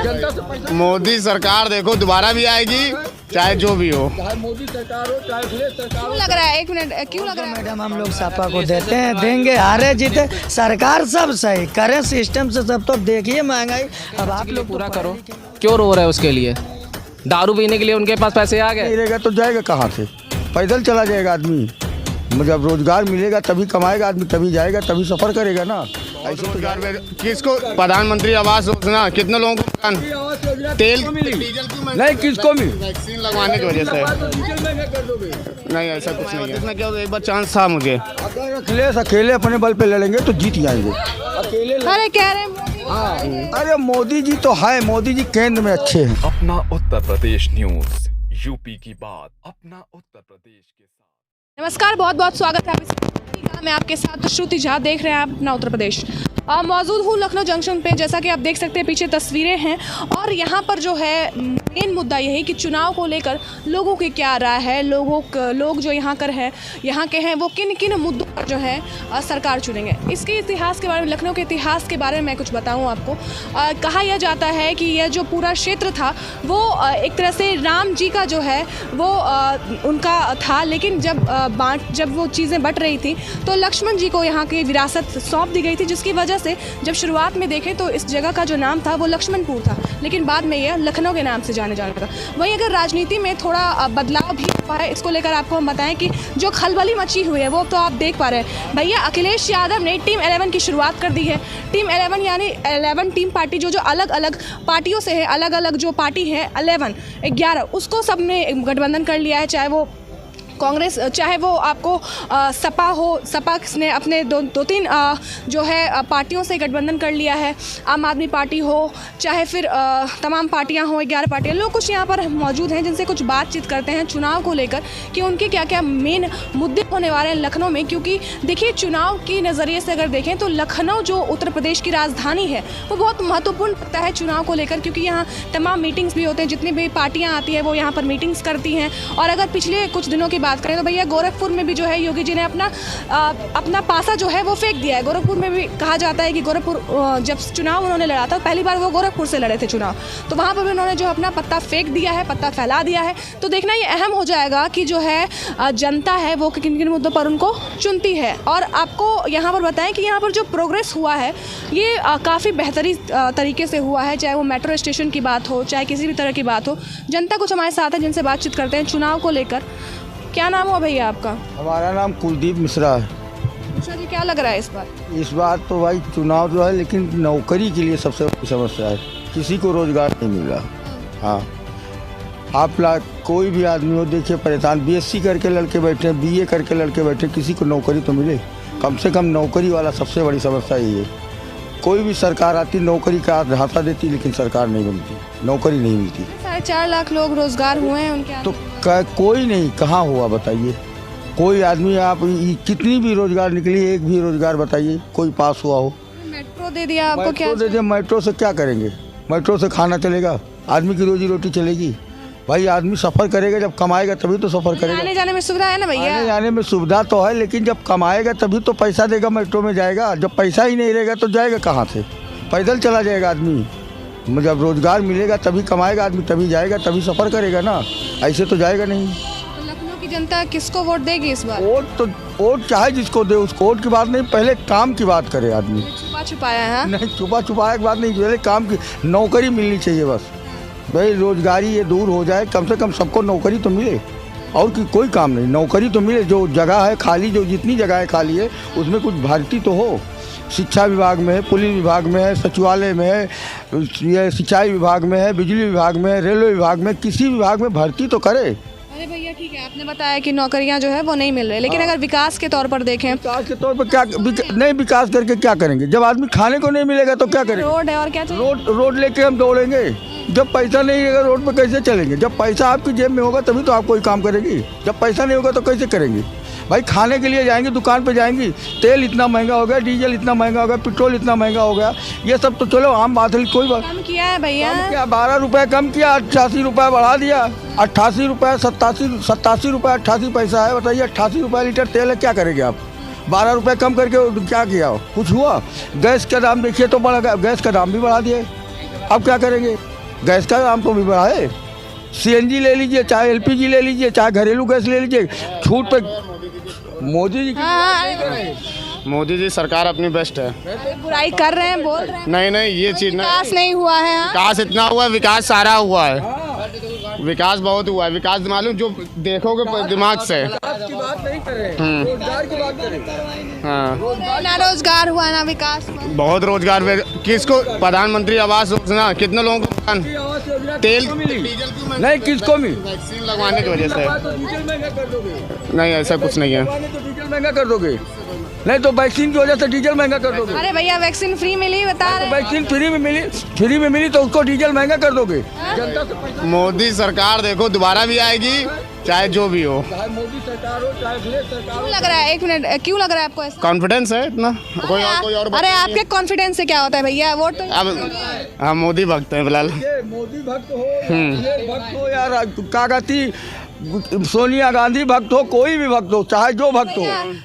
मोदी सरकार देखो दोबारा भी आएगी, चाहे जो भी हो, चाहे मोदी सरकार हो चाहे अखिलेश सरकार क्यों लग रहा है, एक मिनट, क्यों लग रहा है? मैडम हम लोग सपा को देते हैं, देंगे, हारे जीते, सरकार सब सही करे, सिस्टम से सब तो देखिए महंगाई। अब आप लोग पूरा करो, क्यों रो रहे हैं उसके लिए? दारू पीने के लिए उनके पास पैसे आ गए। नहीं रहेगा तो जाएगा कहाँ से? पैदल चला जाएगा आदमी। जब रोजगार मिलेगा तभी कमाएगा आदमी, तभी जाएगा, तभी सफर करेगा ना। ऐसे रोजगार में किसको प्रधानमंत्री आवास योजना, कितने लोगों को मकान, तेल डीजल की नहीं किसको मिली? वैक्सीन लगवाने की वजह से। नहीं ऐसा कुछ नहीं है, इसमें क्या एक बार चांस था मुझे। अगर अखिलेश अकेले अपने बल पे लड़ेंगे तो जीत जाएंगे। अकेले अरे कह रहे हैं मोदी। हाँ, अरे मोदी जी तो है, मोदी जी केंद्र में अच्छे हैं। अपना उत्तर प्रदेश न्यूज, यूपी की बात अपना उत्तर प्रदेश के साथ। नमस्कार, बहुत बहुत स्वागत है मैं आपके साथ श्रुति झा, देख रहे हैं आप अपना उत्तर प्रदेश। मौजूद हूँ लखनऊ जंक्शन पे, जैसा कि आप देख सकते हैं पीछे तस्वीरें हैं। और यहाँ पर जो है मेन मुद्दा यही कि चुनाव को लेकर लोगों की क्या राय है, लोग जो यहाँ के हैं वो किन किन मुद्दों पर जो है सरकार चुनेंगे। इसके इतिहास के बारे में, लखनऊ के इतिहास के बारे में मैं कुछ बताऊँ आपको। कहा यह जाता है कि यह जो पूरा क्षेत्र था वो एक तरह से राम जी का जो है वो उनका था, लेकिन जब वो चीज़ें बट रही थी तो लक्ष्मण जी को यहाँ की विरासत सौंप दी गई थी, जिसकी वजह से जब शुरुआत में देखें तो इस जगह का जो नाम था वो लक्ष्मणपुर था, लेकिन बाद में यह लखनऊ के नाम से जाने जाना था। वहीं अगर राजनीति में थोड़ा बदलाव भी हुआ है, इसको लेकर आपको हम बताएं कि जो खलबली मची हुई है वो तो आप देख पा रहे हैं। भैया अखिलेश यादव ने टीम 11 की शुरुआत कर दी है। टीम 11 यानी 11 टीम पार्टी जो अलग अलग पार्टियों से है, अलग अलग जो पार्टी है 11 उसको सब ने गठबंधन कर लिया है। चाहे वो कांग्रेस, चाहे वो आपको सपा हो, सपा ने अपने दो तीन जो है पार्टियों से गठबंधन कर लिया है। आम आदमी पार्टी हो, चाहे फिर तमाम पार्टियां हो, 11 पार्टियां, लोग कुछ यहाँ पर मौजूद हैं जिनसे कुछ बातचीत करते हैं चुनाव को लेकर कि उनके क्या क्या मेन मुद्दे होने वाले हैं लखनऊ में। क्योंकि देखिए चुनाव के नज़रिए से अगर देखें तो लखनऊ जो उत्तर प्रदेश की राजधानी है वो बहुत महत्वपूर्ण लगता है चुनाव को लेकर, क्योंकि यहाँ तमाम मीटिंग्स भी होते हैं, जितनी भी पार्टियाँ आती हैं वो यहाँ पर मीटिंग्स करती हैं। और अगर पिछले कुछ दिनों की बात करें तो भैया गोरखपुर में भी जो है योगी जी ने अपना पासा जो है वो फेंक दिया है। गोरखपुर में भी कहा जाता है कि गोरखपुर जब चुनाव उन्होंने लड़ा था, पहली बार वो गोरखपुर से लड़े थे चुनाव, तो वहाँ पर भी उन्होंने जो अपना पत्ता फेंक दिया है, पत्ता फैला दिया है। तो देखना ये अहम हो जाएगा कि जो है जनता है वो किन किन मुद्दों पर उनको चुनती है। और आपको यहाँ पर बताएं कि यहाँ पर जो प्रोग्रेस हुआ है ये काफ़ी बेहतरीन तरीके से हुआ है, चाहे वो मेट्रो स्टेशन की बात हो, चाहे किसी भी तरह की बात हो। जनता कुछ हमारे साथ है जिनसे बातचीत करते हैं चुनाव को लेकर। क्या नाम हुआ भैया आपका? हमारा नाम कुलदीप मिश्रा है। अच्छा जी, क्या लग रहा है इस बार तो भाई चुनाव जो है, लेकिन नौकरी के लिए सबसे बड़ी समस्या है, किसी को रोजगार नहीं मिल रहा। हाँ, आप कोई भी आदमी हो देखिए परेशान, BSc करके लड़के बैठे, BA करके लड़के बैठे, किसी को नौकरी तो मिले। कम से कम नौकरी वाला सबसे बड़ी समस्या यही है। कोई भी सरकार आती नौकरी का ढांचा देती, लेकिन सरकार नहीं बनती, नौकरी नहीं मिलती। 4.5 लाख लोग रोजगार हुए हैं उनके तो कोई नहीं, कहाँ हुआ बताइए? कोई आदमी, आप कितनी भी रोजगार निकली, एक भी रोजगार बताइए कोई पास हुआ हो? मेट्रो दे दिया आपको, क्या दे दिया, मेट्रो से क्या करेंगे? मेट्रो से खाना चलेगा? आदमी की रोजी रोटी चलेगी? भाई आदमी सफ़र करेगा, जब कमाएगा तभी तो सफ़र करेगा। आने जाने में सुविधा है ना भैया? आने जाने में सुविधा तो है, लेकिन जब कमाएगा तभी तो पैसा देगा, मेट्रो में जाएगा। जब पैसा ही नहीं रहेगा तो जाएगा कहाँ से? पैदल चला जाएगा आदमी। जब रोजगार मिलेगा तभी कमाएगा आदमी, तभी जाएगा, तभी सफ़र करेगा ना, ऐसे तो जाएगा नहीं। तो लखनऊ की जनता किसको वोट देगी इस बार? वोट चाहे जिसको दे, उसको वोट की बात नहीं, पहले काम की बात करे आदमी। छुपा छुपाया है? नहीं, छुपाया की बात नहीं, पहले काम की, नौकरी मिलनी चाहिए बस। भाई रोजगारी ये दूर हो जाए, कम से कम सबको नौकरी तो मिले, और कोई काम नहीं, नौकरी तो मिले। जो जगह है खाली, जो जितनी जगह है खाली है उसमें कुछ भर्ती तो हो। शिक्षा विभाग में है, पुलिस विभाग में है, सचिवालय में है, ये सिंचाई विभाग में है, बिजली विभाग में है, रेलवे विभाग में, किसी विभाग में भर्ती तो करे। अरे भैया ठीक है, आपने बताया कि नौकरियां जो है वो नहीं मिल रही, लेकिन अगर विकास के तौर पर देखें, विकास के तौर पर क्या नहीं, विकास करके क्या करेंगे? जब आदमी खाने को नहीं मिलेगा तो क्या करेंगे? रोड है और क्या चाहिए? रोड लेके हम दौड़ेंगे। जब पैसा नहीं रहेगा रोड पे कैसे चलेंगे? जब पैसा आपकी जेब में होगा तभी तो आप कोई काम करेंगी, जब पैसा नहीं होगा तो कैसे करेंगे? भाई खाने के लिए जाएंगे, दुकान पे जाएंगी, तेल इतना महंगा हो गया, डीजल इतना महंगा हो गया, पेट्रोल इतना महंगा हो गया, ये सब तो चलो आम बात है, कोई बात कम किया है भैया, क्या 12 रुपये कम किया, 88 रुपये बढ़ा दिया, 88 रुपये 87 रुपये 88 पैसा है। बताइए 88 रुपये लीटर तेल है, क्या करेंगे आप? 12 रुपये कम करके क्या किया? कुछ हुआ? गैस का दाम देखिए तो बढ़ा, गैस का दाम भी बढ़ा दिए, अब क्या करेंगे? गैस का दाम तो भी बढ़ा है। CNG ले लीजिए, चाहे LPG ले लीजिए, चाहे घरेलू गैस ले लीजिए, छूट पे मोदी जी की मोदी जी सरकार अपनी बेस्ट है। बुराई कर रहे हैं, बोल रहे हैं नहीं नहीं ये चीज़ विकास नहीं हुआ है। हाँ? विकास इतना हुआ है, विकास सारा हुआ है, विकास बहुत हुआ है। विकास मालूम जो देखोगे दिमाग से। की बात नहीं करें, रोजगार की बात करें। हाँ ना रोजगार हुआ ना विकास। बहुत रोजगार किसको प्रधानमंत्री आवास योजना कितने लोगों को मकान आवास योजना तेल मिली डीजल क्यों नहीं किसको मिली? वैक्सीन लगवाने की वजह से। तो डीजल महंगा कर दोगे, नहीं ऐसा कुछ नहीं है। लगवाने तो डीजल महंगा कर दोगे। नहीं तो वैक्सीन की वजह से डीजल महंगा कर दोगे। अरे भैया वैक्सीन फ्री मिली बता रहे हैं। वैक्सीन फ्री में मिली तो उसको डीजल महंगा कर दोगे। जनता से पैसा मोदी सरकार देखो दोबारा भी आएगी चाहे जो भी हो। चाहे मोदी सरकार हो चाहे अखिलेश सरकार क्यों हो। लग रहा है, एक मिनट, क्यों लग रहा है आपको ऐसा? कॉन्फिडेंस है इतना कोई और अरे आपके कॉन्फिडेंस से क्या होता है भैया? वोट तो अब हम मोदी भक्त हैं फिलहाल। ये मोदी भक्त हो या अखिलेश भक्त हो या क्या कहती सोनिया गांधी भक्त हो, कोई भी भक्त हो, चाहे जो भक्त हो।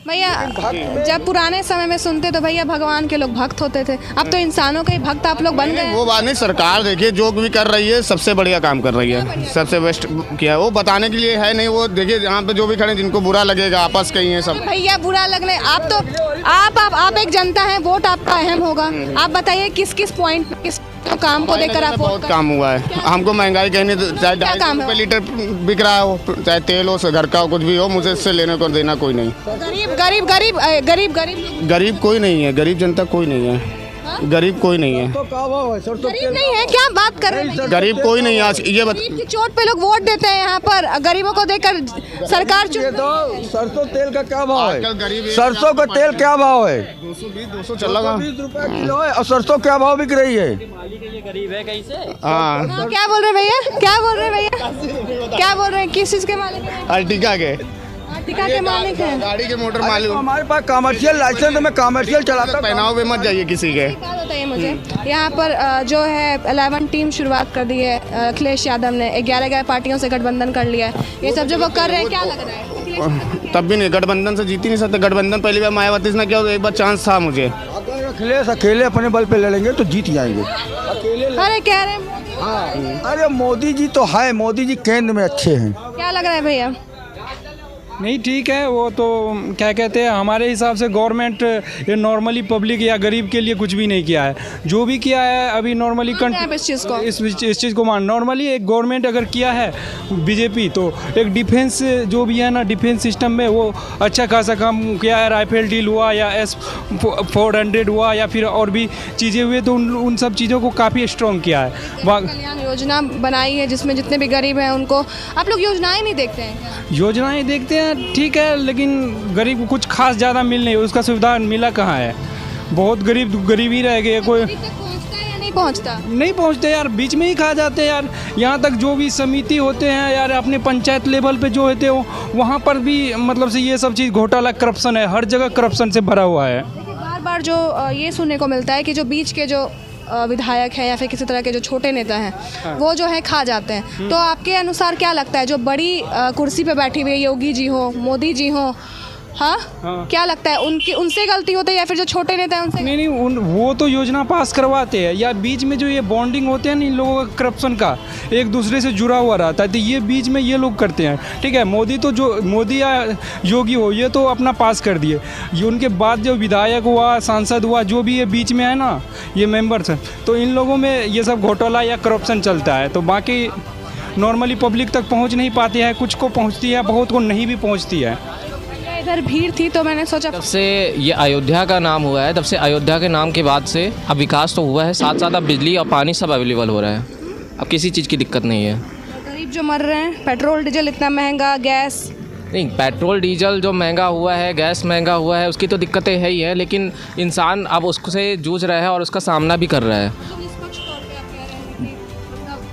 भैया जब पुराने समय में सुनते तो भैया भगवान के लोग भक्त होते थे, अब तो इंसानों के ही भक्त आप लोग बन गए हैं। वो बात नहीं, सरकार देखिए जो भी कर रही है सबसे बढ़िया काम कर रही है, सबसे बेस्ट किया है। वो बताने के लिए है नहीं, वो देखिए यहाँ पे जो भी खड़े जिनको बुरा लगेगा आपस के ही है सब। भैया बुरा लगने आप तो आप एक जनता है, वोट आपका अहम होगा। आप बताइए किस किस पॉइंट पे किस काम को देखकर आप वोट बहुत काम हुआ है। हमको महंगाई कहने चाहे क्या काम 250 है? रुपये लीटर बिक रहा हो, चाहे तेल हो घर का हो, कुछ भी हो, मुझे इससे लेने को देना कोई नहीं। गरीब गरीब गरीब गरीब गरीब गरीब कोई नहीं है, गरीब जनता कोई नहीं है, गरीब कोई नहीं है, तो क्या भाव है? सरसों गरीब नहीं है, क्या बात कर रहे हैं? गरीब कोई नहीं है। आज ये गरीब की चोट पे लोग वोट देते हैं, यहाँ पर गरीबों को देकर सरकार ये चुप। तो सरसों तेल का क्या भाव आजकल गरीब है? एक सरसों का तेल क्या भाव है? 220-200 चल रहा। 20 रुपए किलो है और सरसों क्या भाव बिक रही है? हाँ हाँ, क्या बोल रहे हैं भैया? क्या बोल रहे हैं भैया? क्या बोल रहे हैं? किस चीज के मालिक हैं? अर्टिगा के अर्टिगा के मालिक हैं। गाड़ी के मोटर तो मालूम हमारे पास कमर्शियल लाइसेंस है, मैं कमर्शियल चलाता हूं। पहनाओ पे मत जाइए किसी के। एक बात बताइए मुझे, यहाँ पर जो है 11 टीम शुरुआत कर दी है अखिलेश यादव ने, 11 पार्टियों से गठबंधन कर लिया है। ये सब जो वो कर रहे हैं क्या लग रहा है? तब भी नहीं, गठबंधन से जीत ही नहीं सकते। गठबंधन पहली बार मायावती से किया, एक बार चांस था मुझे। अगर अखिलेश अकेले अपने बल पे लड़ेंगे तो जीत जाएंगे। अरे कह रहे हैं मोदी। हाँ, अरे मोदी जी तो है, मोदी जी केंद्र में अच्छे हैं। क्या लग रहा है भैया? नहीं ठीक है, वो तो क्या कहते हैं, हमारे हिसाब से गवर्नमेंट ये नॉर्मली पब्लिक या गरीब के लिए कुछ भी नहीं किया है। जो भी किया है अभी नॉर्मली आप इस चीज़ को इस चीज़ को मान नॉर्मली एक गवर्नमेंट अगर किया है बीजेपी, तो एक डिफेंस जो भी है ना, डिफेंस सिस्टम में वो अच्छा खासा काम किया है। राइफल डील हुआ या S-400 हुआ या फिर और भी चीज़ें हुए, तो उन सब चीज़ों को काफ़ी स्ट्रॉन्ग किया है। कल्याण योजना बनाई है जिसमें जितने भी गरीब हैं उनको, आप लोग योजनाएं नहीं देखते हैं क्या? योजनाएं देखते हैं ठीक है, लेकिन गरीब को कुछ खास ज़्यादा मिल नहीं, उसका सुविधा मिला कहाँ है? बहुत गरीब ही रह गए। कोई गरीब तक पहुंचता है या नहीं पहुंचता? नहीं पहुंचते यार, बीच में ही खा जाते हैं यार। यहाँ तक जो भी समिति होते हैं यार, अपने पंचायत लेवल पे जो होते हो, वहाँ पर भी मतलब से ये सब चीज़ घोटाला करप्शन है, हर जगह करप्शन से भरा हुआ है। बार बार जो ये सुनने को मिलता है कि जो बीच के जो विधायक हैं या फिर किसी तरह के जो छोटे नेता हैं वो जो है खा जाते हैं। तो आपके अनुसार क्या लगता है, जो बड़ी कुर्सी पे बैठी हुई योगी जी हो, मोदी जी हो, हाँ क्या लगता है उनसे गलती होती है या फिर जो छोटे नेता हैं उनसे? नहीं वो तो योजना पास करवाते हैं, या बीच में जो ये बॉन्डिंग होते हैं ना इन लोगों का करप्शन का, एक दूसरे से जुड़ा हुआ रहता है, तो ये बीच में ये लोग करते हैं। ठीक है, मोदी या योगी हो, ये तो अपना पास कर दिए, ये उनके बाद जो विधायक हुआ, सांसद हुआ, जो भी ये बीच में है ना, ये मेंबर्स हैं, तो इन लोगों में ये सब घोटाला या करप्शन चलता है। तो बाकी नॉर्मली पब्लिक तक पहुँच नहीं पाती है, कुछ को पहुँचती है, बहुत को नहीं भी पहुँचती है। इधर भीड़ थी तो मैंने सोचा जब से ये अयोध्या का नाम हुआ है, तब से अयोध्या के नाम के बाद से अब विकास तो हुआ है, साथ साथ अब बिजली और पानी सब अवेलेबल हो रहा है, अब किसी चीज़ की दिक्कत नहीं है। गरीब जो मर रहे हैं, पेट्रोल डीजल इतना महंगा, गैस नहीं, पेट्रोल डीजल जो महंगा हुआ है, गैस महंगा हुआ है, उसकी तो दिक्कतें है ही है, लेकिन इंसान अब उससे जूझ रहा है और उसका सामना भी कर रहा है।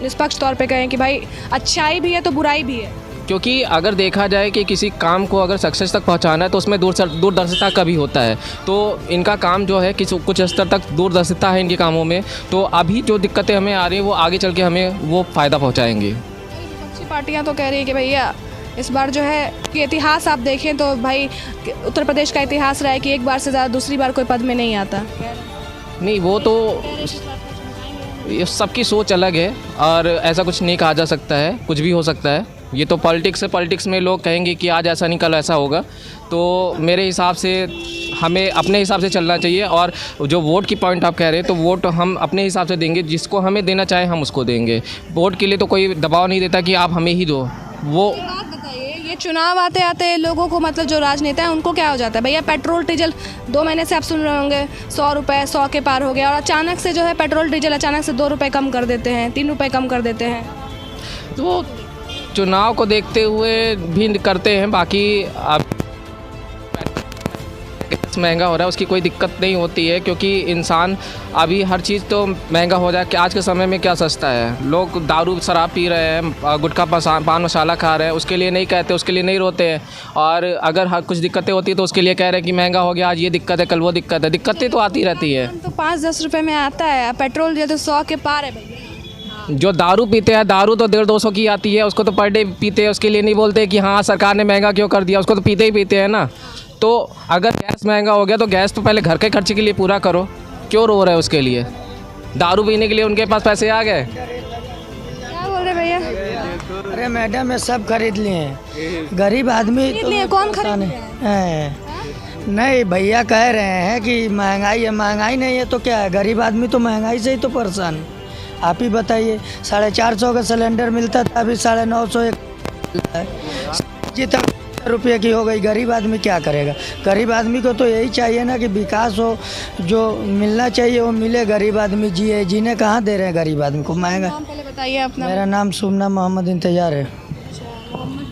निष्पक्ष तौर पे कहें कि भाई अच्छाई भी है तो बुराई भी है, क्योंकि अगर देखा जाए कि किसी काम को अगर सक्सेस तक पहुंचाना है तो उसमें दूरदर्शिता का भी होता है, तो इनका काम जो है कुछ स्तर तक दूरदर्शिता है इनके कामों में, तो अभी जो दिक्कतें हमें आ रही हैं वो आगे चल के हमें वो फ़ायदा पहुंचाएंगी। विपक्षी पार्टियां तो कह रही है कि भैया इस बार जो है कि इतिहास आप देखें तो भाई उत्तर प्रदेश का इतिहास रहा है कि एक बार से ज़्यादा दूसरी बार कोई पद में नहीं आता। नहीं, वो तो ये सबकी सोच अलग है और ऐसा कुछ नहीं कहा जा सकता है, कुछ भी हो सकता है। ये तो पॉलिटिक्स है, पॉलिटिक्स में लोग कहेंगे कि आज ऐसा नहीं कल ऐसा होगा। तो मेरे हिसाब से हमें अपने हिसाब से चलना चाहिए और जो वोट की पॉइंट आप कह रहे हैं तो वोट हम अपने हिसाब से देंगे, जिसको हमें देना चाहे हम उसको देंगे। वोट के लिए तो कोई दबाव नहीं देता कि आप हमें ही दो। वो बात बताइए, ये चुनाव आते आते लोगों को मतलब जो राजनेता है उनको क्या हो जाता है, भैया पेट्रोल डीजल 2 महीने से आप सुन रहे होंगे 100 रुपये 100 के पार हो गया, और अचानक से जो है पेट्रोल डीजल अचानक से 2 रुपये कम कर देते हैं, 3 रुपये कम कर देते हैं। तो चुनाव को देखते हुए भी करते हैं, बाकी अब महंगा हो रहा है उसकी कोई दिक्कत नहीं होती है, क्योंकि इंसान अभी हर चीज़ तो महंगा हो जाए कि आज के समय में क्या सस्ता है। लोग दारू शराब पी रहे हैं, गुटखा पान मसाला खा रहे हैं, उसके लिए नहीं कहते, उसके लिए नहीं रोते हैं। और अगर हर कुछ दिक्कतें होती है तो उसके लिए कह रहे हैं कि महंगा हो गया, आज ये दिक्कत है कल वो दिक्कत है। दिक्कतें तो आती रहती है। तो 5-10 रुपये में आता है, पेट्रोल जो तो 100 के पार है भैया। जो दारू पीते हैं, दारू तो 150-200 की आती है, उसको तो पर डे पीते हैं, उसके लिए नहीं बोलते कि हाँ सरकार ने महंगा क्यों कर दिया, उसको तो पीते ही पीते हैं ना। तो अगर गैस महंगा हो गया तो गैस तो पहले घर के खर्चे के लिए पूरा करो, क्यों रो रहे हैं उसके लिए? दारू पीने के लिए उनके पास पैसे आ गए। क्या बोल रहे भैया? अरे मैडम ये सब खरीद लिए हैं, गरीब आदमी खरीद लिए, कौन खरीद है? नहीं भैया कह रहे हैं कि महंगाई है, महंगाई नहीं है तो क्या है, गरीब आदमी तो महंगाई से ही तो परेशान है। आप ही बताइए, 450 का सिलेंडर मिलता था, अभी 950 जितना रुपये की हो गई। गरीब आदमी क्या करेगा? गरीब आदमी को तो यही चाहिए ना कि विकास हो, जो मिलना चाहिए वो मिले, गरीब आदमी जिए। जीने कहाँ दे रहे हैं गरीब आदमी को? महंगा। पहले बताइए अपना। मेरा नाम सुमना मोहम्मद इंतजार है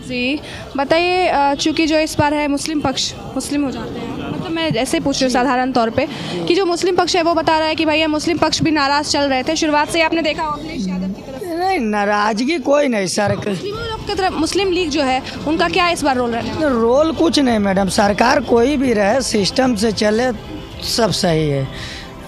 जी। बताइए, चूँकि जो इस बार है मुस्लिम पक्ष मुस्लिम हो जाते हैं, मतलब मैं ऐसे पूछ रही हूँ साधारण तौर पे कि जो मुस्लिम पक्ष है वो बता रहा है कि भैया मुस्लिम पक्ष भी नाराज़ चल रहे थे शुरुआत से। आपने देखा अखिलेश यादव की तरफ नहीं, नाराजगी कोई नहीं सर। मुस्लिमों लोग की तरफ मुस्लिम लीग जो है उनका क्या इस बार रोल रहने वाला है? रोल कुछ नहीं मैडम, सरकार कोई भी रहे सिस्टम से चले सब सही है।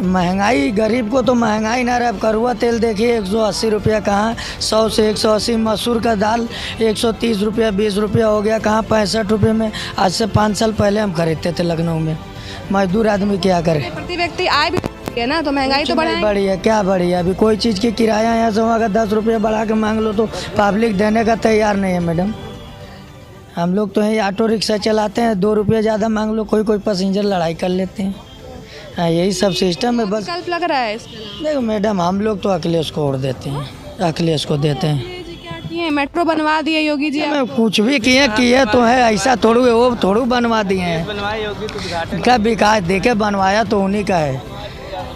महंगाई, गरीब को तो महंगाई ना रहे। अब करुआ तेल देखिए 180 रुपया, कहाँ 100 से 180। मसूर का दाल 130 रुपया 20 रुपया हो गया, कहाँ 65 रुपये में। आज से 5 साल पहले हम खरीदते थे लखनऊ में। मजदूर आदमी क्या करे? प्रति व्यक्ति आय भी है ना, तो महंगाई तो बढ़ी बढ़ी है। क्या बढ़ी है? अभी कोई चीज़ की किराया यहाँ से वहाँ का 10 रुपया बढ़ा के मांग लो तो पब्लिक देने का तैयार नहीं है मैडम। हम लोग तो यही ऑटो रिक्शा चलाते हैं, 2 रुपया ज़्यादा मांग लो, कोई पैसेंजर लड़ाई कर लेते हैं। हाँ, यही सब सिस्टम है बस। विकल्प लग रहा है इसके? देखो मैडम, हम लोग तो अखिलेश को वोट देते हैं, अखिलेश को देते हैं। क्या किए? मेट्रो बनवा दिए योगी जी। मैं कुछ भी किए तो है, ऐसा थोड़ू है, वो थोड़ू बनवा दिए हैं। क्या विकास देके बनवाया तो उन्हीं का है।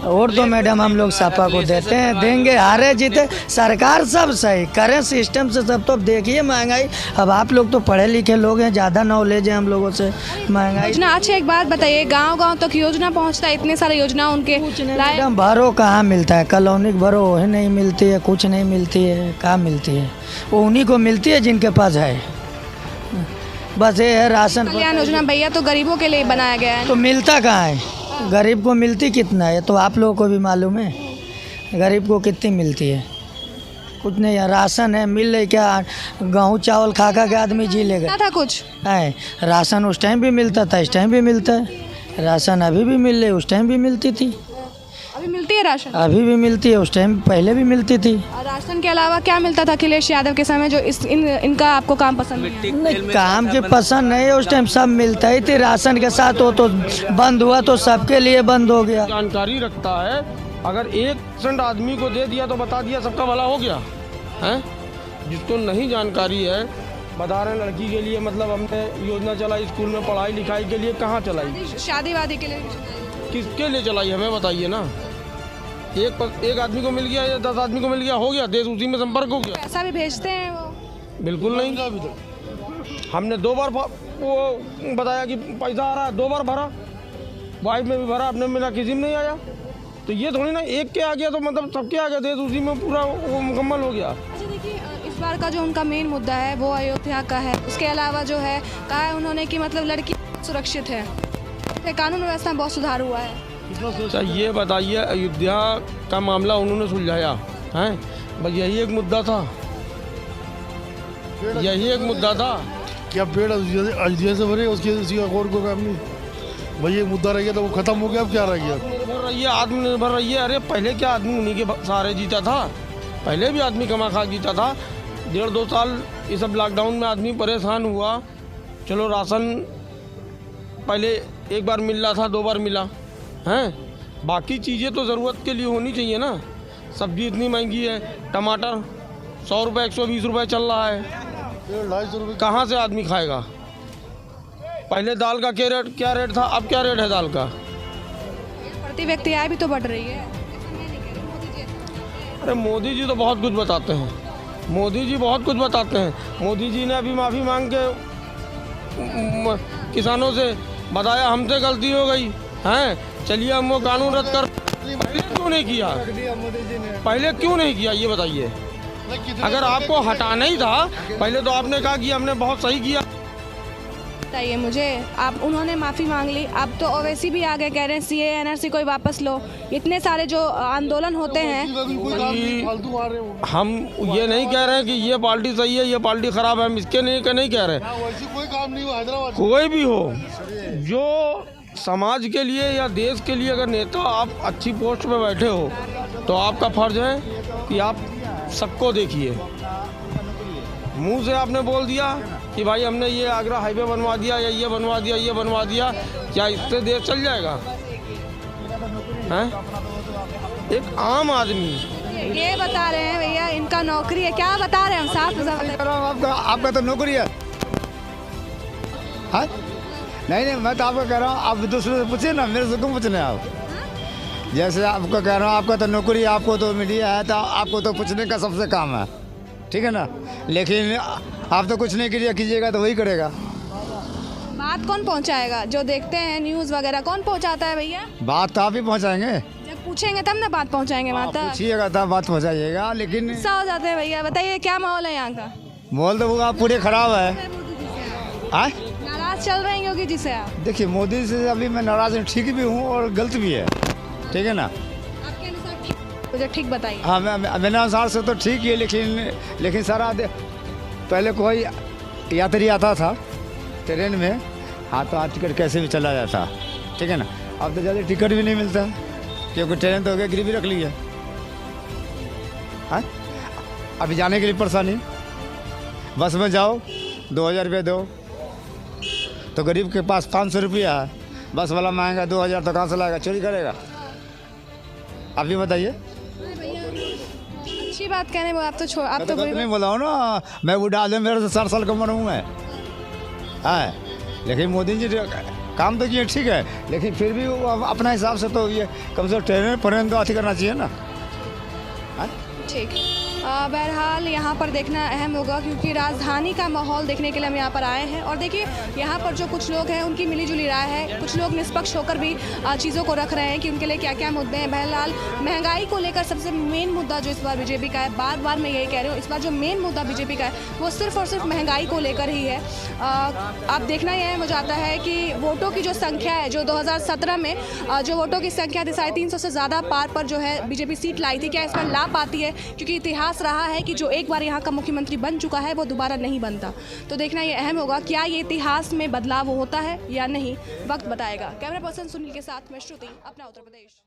और तो मैडम हम लोग सपा को देते हैं, देंगे, हारे जीते सरकार सब सही करे सिस्टम से सब। तो देखिए महंगाई, अब आप लोग तो पढ़े लिखे लोग हैं, ज़्यादा नॉलेज है हम लोगों से। महंगाई योजना, अच्छा एक बात बताइए, गांव-गांव तक योजना पहुंचता है? इतने सारे योजना उनके मैडम भरो कहाँ मिलता है? कॉलोनी भरो वही नहीं मिलती है, कुछ नहीं मिलती है। कहाँ मिलती है? वो उन्हीं को मिलती है जिनके पास है। बस ये है राशन कल्याण योजना भैया तो गरीबों के लिए बनाया गया है। तो मिलता कहाँ है? गरीब को मिलती कितना है तो आप लोगों को भी मालूम है, गरीब को कितनी मिलती है? कुछ नहीं है। राशन है, मिल रही क्या? गेहूँ चावल खा के आदमी जी लेगा था कुछ है? राशन उस टाइम भी मिलता था, इस टाइम भी मिलता है। राशन अभी भी मिल रही, उस टाइम भी मिलती थी। अभी मिलती है राशन? अभी भी मिलती है, उस टाइम पहले भी मिलती थी। और राशन के अलावा क्या मिलता था अखिलेश यादव के समय जो इनका आपको काम पसंद नहीं? काम की पसंद नहीं है, उस टाइम सब मिलता ही थी राशन के साथ। वो तो बंद हुआ तो सबके लिए बंद हो गया। जानकारी रखता है, अगर 1% आदमी को दे दिया तो बता दिया सबका भला हो गया है। जिसको नहीं जानकारी है, बता रहे हैं लड़की के लिए, मतलब हमने योजना चलाई स्कूल में पढ़ाई लिखाई के लिए। कहाँ चलाई? शादी वादी के लिए? किसके लिए चलाई हमें बताइए ना। एक आदमी को मिल गया या 10 आदमी को मिल गया, हो गया, देश उसी में संपर्क हो गया। पैसा भी भेजते हैं वो? बिल्कुल नहीं। हमने 2 बार वो बताया कि पैसा आ रहा है, 2 बार भरा, वाइफ में भी भरा, अपने मिला, किसी में नहीं आया। तो ये थोड़ी ना एक के आ गया तो मतलब सबके आ गया, देश उसी में पूरा वो मुकम्मल हो गया। अच्छा देखिए, इस बार का जो उनका मेन मुद्दा है वो अयोध्या का है। उसके अलावा जो है कहा है उन्होंने कि मतलब लड़की सुरक्षित है, कानून व्यवस्था में बहुत सुधार हुआ है। अच्छा ये बताइए, अयोध्या का मामला उन्होंने सुलझाया है, बस यही एक मुद्दा था, यही एक मुद्दा था। क्या पेड़ अयोध्या से भरे उसके और कोई काम नहीं? भाई ये मुद्दा रह गया तो वो खत्म हो गया, अब क्या रह गया? रही है, आत्मनिर्भर रही है। अरे पहले क्या आदमी उन्हीं के सहारे जीता था? पहले भी आदमी कमा खा जीता था। 1.5-2 साल ये सब लॉकडाउन में आदमी परेशान हुआ। चलो राशन पहले एक बार मिल रहा था, 2 बार मिला हैं। बाकी चीज़ें तो ज़रूरत के लिए होनी चाहिए ना। सब्जी इतनी महंगी है, टमाटर 100 रुपये 120 रुपये चल रहा है, 250 रुपये कहाँ से आदमी खाएगा? पहले दाल का क्या रेट था, अब क्या रेट है दाल का? प्रति व्यक्ति आय भी तो बढ़ रही है। अरे मोदी जी तो बहुत कुछ बताते हैं, मोदी जी बहुत कुछ बताते हैं। मोदी जी ने अभी माफ़ी मांग के किसानों से बताया हमसे गलती हो गई हैं, चलिए हम वो कानून रद्द कर। पहले क्यों नहीं किया? पहले क्यों नहीं किया ये बताइए। अगर आपको हटाना ही था पहले तो आपने कहा कि हमने बहुत सही किया। बताइए मुझे, आप उन्होंने माफ़ी मांग ली, अब तो ओवैसी भी आगे कह रहे हैं सीए एनआरसी कोई वापस लो। इतने सारे जो आंदोलन होते हैं, हम ये नहीं कह रहे हैं कि ये पार्टी सही है ये पार्टी खराब है, हम इसके नहीं कह रहे। कोई काम नहीं हुआ हैदराबाद। कोई भी हो जो समाज के लिए या देश के लिए अगर नेता आप अच्छी पोस्ट पे बैठे हो तो आपका फर्ज है कि आप सबको देखिए। मुंह से आपने बोल दिया कि भाई हमने ये आगरा हाईवे बनवा दिया या ये बनवा दिया, क्या इससे देश चल जाएगा? हैं? एक आम आदमी ये बता रहे हैं भैया इनका नौकरी है, क्या बता रहे हैं हम? साफ आपका तो नौकरी है। हाँ नहीं मैं तो आपको कह रहा हूँ, आप दूसरे से पूछिए ना, मेरे से क्यों पूछने आप? जैसे आपको कह रहा हूँ आपका तो नौकरी है, आपको तो मीडिया है, तो आपको तो पूछने का सबसे काम है, ठीक है ना। लेकिन आप तो कुछ नहीं कीजिएगा तो वही करेगा। बात कौन पहुंचाएगा? जो देखते हैं न्यूज़ वगैरह कौन पहुंचाता है भैया? बात तो आप ही पहुँचाएंगे, जब पूछेंगे तब ना बात पहुंचाएंगे। माता पूछिएगा तब बात पहुँचाइएगा। लेकिन गुस्सा हो जाते हैं भैया। बताइए क्या माहौल है यहाँ का? माहौल तो वो आप पूरे खराब है। नाराज चल रहे हैं योगी जी से आप? देखिए मोदी से अभी मैं नाराज हूँ, ठीक भी हूँ और गलत भी है, ठीक है ना। आपके अनुसार ठीक? मुझे ठीक बताइए। हाँ मेरे अनुसार से तो ठीक है, लेकिन सारा पहले कोई यात्री आता था ट्रेन में, हाँ तो आज टिकट कैसे भी चला जाता, ठीक है ना। अब तो ज़्यादा टिकट भी नहीं मिलता क्योंकि ट्रेन तो हो गया गिरवी रख ली है। हाँ अभी जाने के लिए परेशानी, बस में जाओ 2000 रुपये दो, तो गरीब के पास 500 रुपया है, बस वाला मांगेगा 2000, तो कहाँ से लाएगा? चोरी करेगा? आप भी बताइए। अच्छी बात कहने आप तो आप तो नहीं बोला हूँ ना, मैं बूढ़ा आदमी, मेरे से 60 साल का उम्र हूँ मैं। हाँ लेकिन मोदी जी काम तो किए ठीक है, लेकिन फिर भी वो अपना हिसाब से तो ये कम से कम ट्रेन तो अथी करना चाहिए ना। ठीक। बहरहाल यहाँ पर देखना अहम होगा क्योंकि राजधानी का माहौल देखने के लिए हम यहाँ पर आए हैं। और देखिए यहाँ पर जो कुछ लोग हैं उनकी मिलीजुली राय है, कुछ लोग निष्पक्ष होकर भी चीज़ों को रख रहे हैं कि उनके लिए क्या क्या मुद्दे हैं। बहरहाल महंगाई को लेकर सबसे मेन मुद्दा जो इस बार बीजेपी का है, बार बार मैं यही कह रही हूँ, इस बार जो मेन मुद्दा बीजेपी का है वो सिर्फ और सिर्फ महंगाई को लेकर ही है। अब देखना यह हो जाता है कि वोटों की जो संख्या है, जो 2017 में जो वोटों की संख्या थी 350 से ज़्यादा पार पर जो है बीजेपी सीट लाई थी, क्या इस पर ला पाती है? क्योंकि इतिहास रहा है कि जो एक बार यहाँ का मुख्यमंत्री बन चुका है वो दोबारा नहीं बनता। तो देखना ये अहम होगा, क्या ये इतिहास में बदलाव होता है या नहीं, वक्त बताएगा। कैमरा पर्सन सुनील के साथ मैं श्रुति, अपना उत्तर प्रदेश।